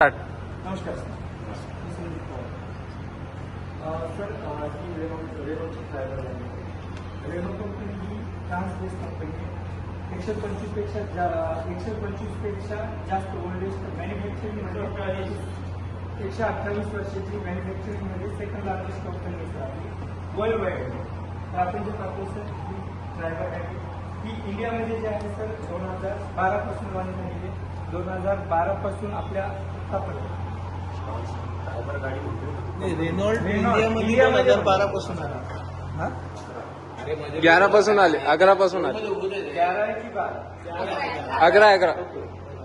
नमस्कार sir. Sir ही रेनोची driver आहे. Reno company ही France base company आहे. 125पेक्षा जास्त ओल्डेस्ट मॅन्युफॅक्चरिंगमध्ये 128 वर्षाची मॅन्युफॅक्चरिंगमध्ये सेकंड लार्जेस्ट कंपनी आहे आपली वर्ल्ड वाईड. तर आपण जे पाहतो सर ही ड्रायव्हर आहे ही इंडियामध्ये जे आहे सर 2012 पासून लॉन्च झालेली आहे. 2012 पासून आपल्या रेनॉल्ड इंडियामध्ये 2012 पासून आला. 11 पासून आले, 11 पासून आले, 11 की 12? 11.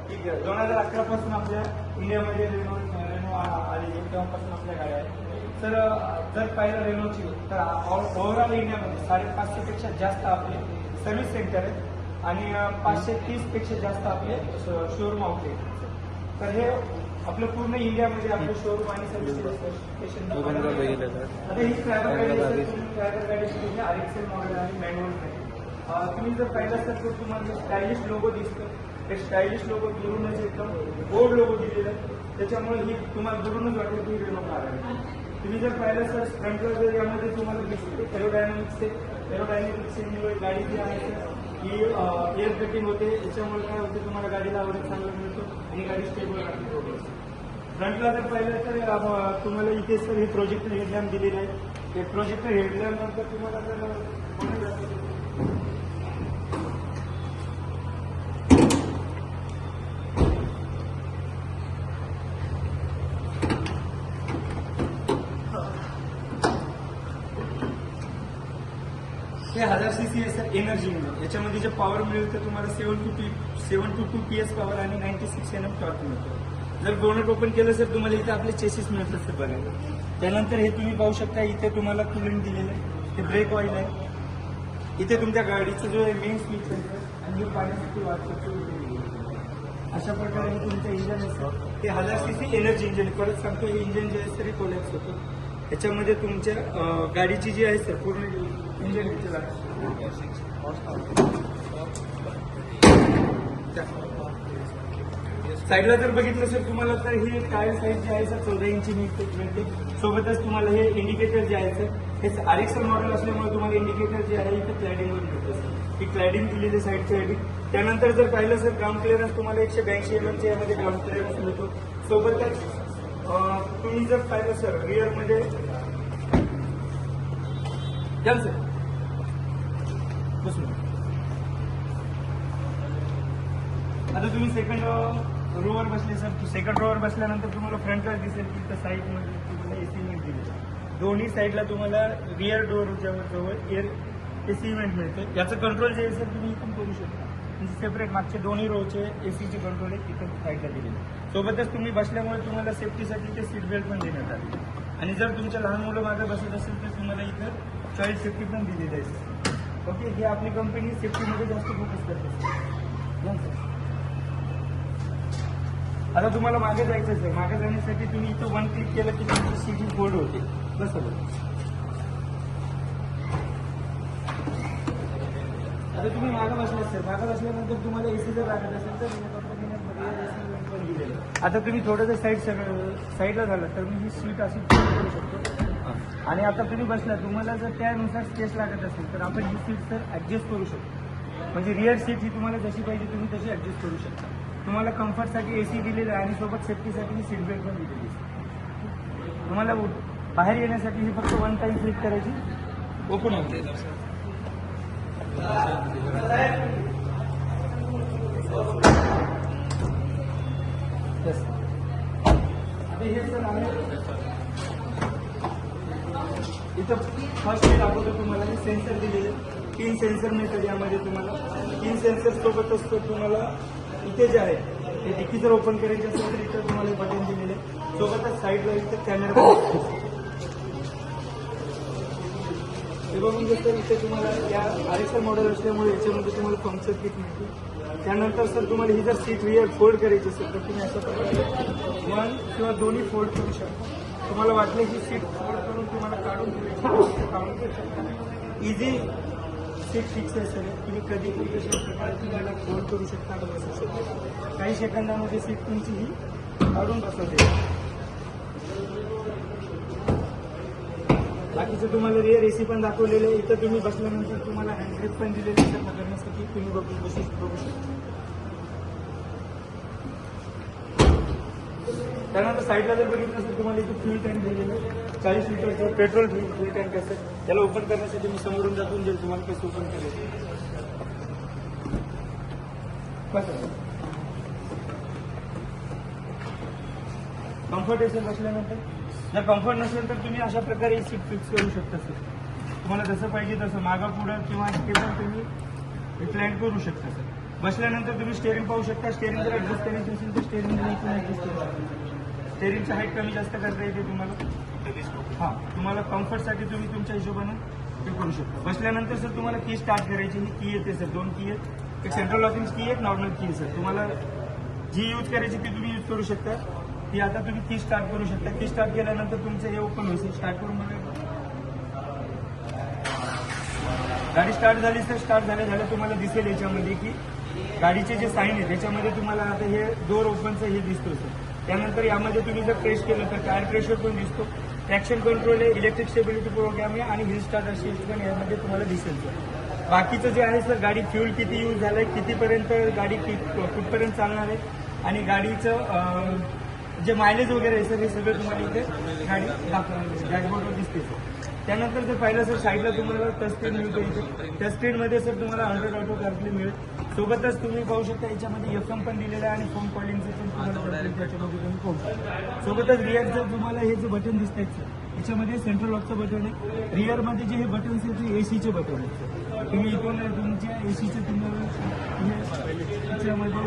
ठीक आहे. 2011 पासून आपल्या इंडियामध्ये रेनो आलेली तेव्हापासून आपल्या गाड्या आहेत. तर जर पाहिलं रेनोची तर ओव्हरऑल इंडियामध्ये 550 पेक्षा जास्त आपले सर्व्हिस सेंटर आहेत आणि 530 पेक्षा जास्त आपले शोरूम आउटलेट. तर हे आपलं पूर्ण इंडियामध्ये आपलं शोरूम आणि सर्व्हिस स्टेशन. आता ही ट्रॅव्हल गाडी आरएक्सएल मॉडेल आणि मॅन्युअल आहे. तुम्ही जर पाहिलं तर तुम्हाला स्टायलिश लोगो दिसतं. ते स्टायलिश लोगो दुरूनच एकदम बोल्ड लोगो दिलेला आहे. त्याच्यामुळे ही तुम्हाला दुरूनच वाटेल की रेनो कार आहे. तुम्ही जर पाहिलं सर फ्रंटला जर यामध्ये तुम्हाला दिसते एरोडायनॅमिक्समुळे गाडी जी आहे ही एअर कटिंग होते. याच्यामुळे काय होते तुम्हाला गाडीला आवडेल चांगला मिळतो आणि गाडी स्टेबल राहते. फ्रंटला जर पाहिलं तर तुम्हाला इथे सर हे प्रोजेक्टर हेडलॅम्प दिलेले आहे. हे प्रोजेक्टर हेडलॅम्प नंतर तुम्हाला जर हे 1000 cc आहे सर एनर्जी मिळेल. याच्यामध्ये जे पॉवर मिळेल तर तुम्हाला 722 PS पॉवर आणि 96 Nm टॉर्क मिळतो. जर बोनट ओपन केलं सर तुम्हाला इथे आपले चेसिस मिळतात सर बघायला. त्यानंतर हे तुम्ही पाहू शकता इथे तुम्हाला कुलिंग दिलेलं आहे. हे ब्रेक ऑइल आहे. इथे तुमच्या गाडीचं जो मेन स्विच आहे आणि हे पाण्यासाठी वाटतं अशा प्रकारे हे तुमचं इंजन आहे सर. हे 1000 cc एनर्जी इंजन. परत सांगतो हे इंजन जे आहे सर हे कोलॅप्स होतं. याच्यामध्ये तुमच्या गाडीची जी आहे सर पूर्ण इंजन साईडला जर बघितलं सर तुम्हाला तर हे टायर साईज जे आहे सर 14 इंची मिळते. सोबतच तुम्हाला हे इंडिकेटर जे आहे सर हे आरएक्सएल मॉडेल असल्यामुळे तुम्हाला इंडिकेटर जे आहे इथे क्लॅडिंगवर मिळतं सर. ही क्लॅडिंग दिलेली साईडच्या हेडिंग. त्यानंतर जर पाहिलं सर ग्राउंड क्लिअरन्स तुम्हाला 182 mm च्या यामध्ये ग्राउंड क्लिअरन्स मिळतो. सोबतच तुम्ही जर पाहिलं सर रिअरमध्ये द्याल सर बसून. आता तुम्ही सेकंड रोवर बसले सर. सेकंड रोवर बसल्यानंतर तुम्हाला फ्रंटला दिसेल की त्या साईडमध्ये तुम्हाला एसी इव्हेंट दिले. दोन्ही साईडला तुम्हाला रिअर डोअरच्या जवळ एसी इव्हेंट मिळते. याचं कंट्रोल जे आहे सर तुम्ही इथून करू शकता. म्हणजे सेपरेट मागचे दोन्ही रोचे एसीचे कंट्रोल आहे इथं साईडला दिलेले. सोबतच तुम्ही बसल्यामुळे तुम्हाला सेफ्टीसाठी ते सीट बेल्ट पण देण्यात आले. आणि जर तुमच्या लहान मुलं मागे बसत असेल तर तुम्हाला इथं चाइल्ड सेफ्टी पण दिलेली आहे. ओके. ही आपली कंपनी सेफ्टीमध्ये जास्त फोकस करते. आता तुम्हाला मागे जायचं आहे. मागे जाण्यासाठी तुम्ही इथं 1 क्लिक केलं की तुमची सीट फोल्ड होते. बस आता तुम्ही मागे बसलात सर. मागे बसल्यानंतर तुम्हाला एसी जर लागत असेल तर पण दिलेलं. आता तुम्ही थोडंसं साईडला झालं तर मी ही सीट अशी करू शकतो. आणि आता तुम्ही बसला तुम्हाला जर त्यानुसार स्पेस लागत असेल तर आपण ही सीट सर ऍडजस्ट करू शकतो. म्हणजे रिअर सीट ही तुम्हाला जशी पाहिजे तुम्ही तशी ऍडजस्ट करू शकता. तुम्हाला कम्फर्टसाठी एसी दिलेला आहे आणि सोबत सेफ्टीसाठी ही सीट बेल्ट पण दिलेली आहे. तुम्हाला बाहेर येण्यासाठी ही फक्त 1 टाइम क्लिक करायची ओपन होते. आता हे सर आहे इथं फर्स्ट मी दाखवतो तुम्हाला हे सेन्सर दिलेले. 3 सेन्सर मिळतात यामध्ये तुम्हाला. 3 सेन्सर सोबतच तुम्हाला इथे जे आहे ते डिक्की जर ओपन करायचे असेल तर इथं तुम्हाला बटन दिलेले. सोबतच साईडला इथं कॅमेरा हे बघून जसं इथे तुम्हाला या आरएक्सएल मॉडेल असल्यामुळे याच्यामध्ये तुम्हाला पंक्चर किट मिळते. त्यानंतर सर तुम्हाला ही जर सीट रिअर फोल्ड करायची असेल तर तुम्ही अशा प्रकारे 1 किंवा दोन्ही फोल्ड करू शकता. तुम्हाला वाटलं की सीट फोल्ड करून तुम्हाला काढून शकता. इझी सीट फिक्स आहे सर. तुम्ही कधी कशा प्रकारे तुम्हाला फोल्ड करू शकता. काही सेकंदामध्ये सीट तुमची ही काढून बसवा ते. बाकीचं तुम्हाला रिअर एसी पण दाखवलेलं आहे. इथं तुम्ही बसल्यानंतर तुम्हाला हँड ब्रेक पण दिलेले आहे पकडण्यासाठी. तुम्ही बघू शकता. त्यानंतर साईडला जर बघितलं असेल तुम्हाला इथे फ्यूल टँक दिलेलं आहे 40 लिटरचं पेट्रोल फ्यूल टँक असेल. त्याला ओपन करण्यासाठी मी समोरून जातून जाईल तुम्हाला कसं ओपन करायचं. कम्फर्ट असेल बसल्यानंतर. जर कम्फर्ट नसेल तर तुम्ही अशा प्रकारे सीट फिक्स करू शकता सर. तुम्हाला जसं पाहिजे तसं मागं पुढं किंवा ते पण तुम्ही रिक्लाइन करू शकता सर. बसल्यानंतर तुम्ही स्टेअरिंग पाहू शकता. स्टेअरिंग जर ऍडजस्ट करायची असेल तर स्टेअरिंग इथून ऍडजस्ट करू शकता. स्टेअरिंगची हाईट कमी जास्त करता येते तुम्हाला. हां, तुम्हाला कम्फर्टसाठी तुम्ही तुमच्या हिशोबानं ते करू शकता. बसल्यानंतर सर तुम्हाला की स्टार्ट करायची. ही की येते सर. 2 की आहेत. एक सेंट्रल लॉकिंग की एक नॉर्मल की आहे सर. तुम्हाला जी यूज करायची ती तुम्ही यूज करू शकता. ती आता तुम्ही की स्टार्ट करू शकता. की स्टार्ट केल्यानंतर तुमचं हे ओपन होईल. स्टार्ट करून बघा. गाडी स्टार्ट झाली तर स्टार्ट झाल्या तुम्हाला दिसेल याच्यामध्ये की गाडीचे जे साईन आहे त्याच्यामध्ये तुम्हाला आता हे डोर ओपनचं हे दिसतो सर. त्यानंतर यामध्ये तुम्ही जर प्रेस केलं तर टायर प्रेशर पण दिसतो. ट्रॅक्शन कंट्रोल आहे, इलेक्ट्रिक स्टेबिलिटी प्रोग्राम आहे आणि हिल स्टार्ट असिस्ट पण यामध्ये तुम्हाला दिसेल सर. बाकीचं जे आहे सर गाडी फ्यूल किती यूज झालंय, कितीपर्यंत गाडी कुठपर्यंत चालणार आहे आणि गाडीचं जे मायलेज वगैरे आहे सर हे सगळं तुम्हाला इथे गाडी दाखवणार डॅशबोर्डवर दिसते सर. त्यानंतर जर पाहिलं सर साईडला तुम्हाला टच स्क्रीन मिळते. इथे टच स्क्रीनमध्ये सर तुम्हाला 100 ऑटो कारप्ले मिळेल. सोबतच तुम्ही पाहू शकता याच्यामध्ये FM पण दिलेलं आहे आणि फोन कॉलिंगचं पण तुम्हाला त्याच्यामध्ये तुम्ही पाहू शकता. सोबतच रिअर जर तुम्हाला हे जे बटन दिसत आहेत सर याच्यामध्ये सेंट्रल लॉकचं बटन आहे. रिअरमध्ये जे हे बटन्स आहेत ते एसीचे बटन आहेत सर. तुम्ही इथून तुमच्या एसीचे तुम्हाला याच्यामध्ये